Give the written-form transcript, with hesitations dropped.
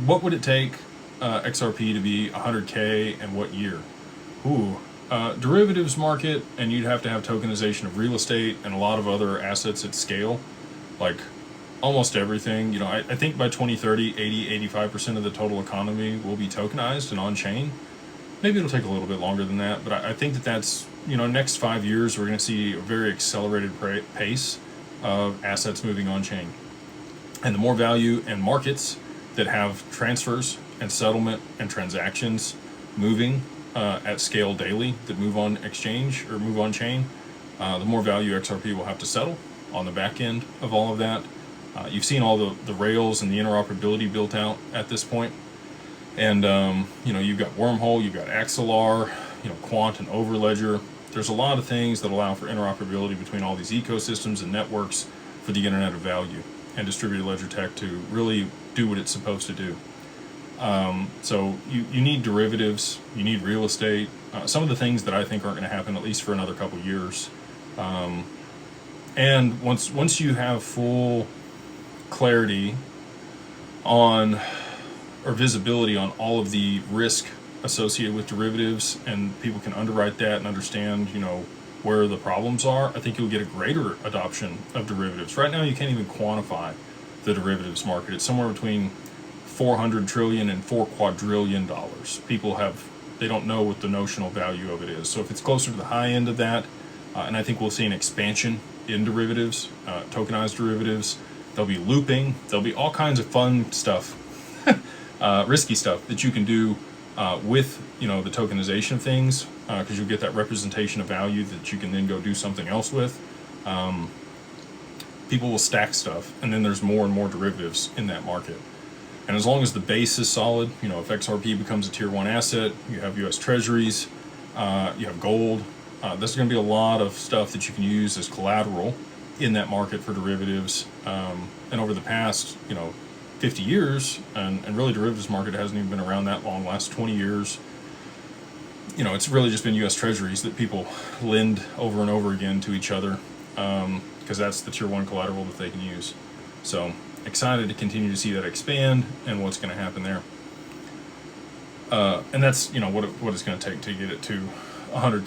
what would it take XRP to be 100K and what year? Derivatives market, and you'd have to have tokenization of real estate and a lot of other assets at scale, like almost everything. I think by 2030, 85% of the total economy will be tokenized and on-chain. Maybe it'll take a little bit longer than that, but I think that's, next 5 years, we're going to see a very accelerated pace of assets moving on-chain. And the more value and markets that have transfers and settlement and transactions moving at scale daily, that move on exchange or move on chain, the more value XRP will have to settle on the back end of all of that. You've seen all the rails and the interoperability built out at this point. And, you've got Wormhole, you've got Axelar, Quant and Overledger. There's a lot of things that allow for interoperability between all these ecosystems and networks for the Internet of Value and distributed ledger tech to really do what it's supposed to do. So you need derivatives, you need real estate, some of the things that I think aren't going to happen at least for another couple years. And once you have full clarity on, or visibility on, all of the risk associated with derivatives, and people can underwrite that and understand, where the problems are, I think you'll get a greater adoption of derivatives. Right now, you can't even quantify the derivatives market. It's somewhere between 400 trillion and $4 quadrillion. People they don't know what the notional value of it is. So if it's closer to the high end of that, and I think we'll see an expansion in derivatives, tokenized derivatives, there'll be looping, there'll be all kinds of fun stuff, risky stuff that you can do with the tokenization of things, because you'll get that representation of value that you can then go do something else with. People will stack stuff, and then there's more and more derivatives in that market. And as long as the base is solid, if XRP becomes a tier 1 asset, you have US Treasuries, you have gold, there's going to be a lot of stuff that you can use as collateral in that market for derivatives. And over the past, 50 years, and really derivatives market hasn't even been around that long, last 20 years, it's really just been US Treasuries that people lend over and over again to each other, because that's the tier 1 collateral that they can use. So excited to continue to see that expand and what's going to happen there. And that's, what it's going to take to get it to 100,000.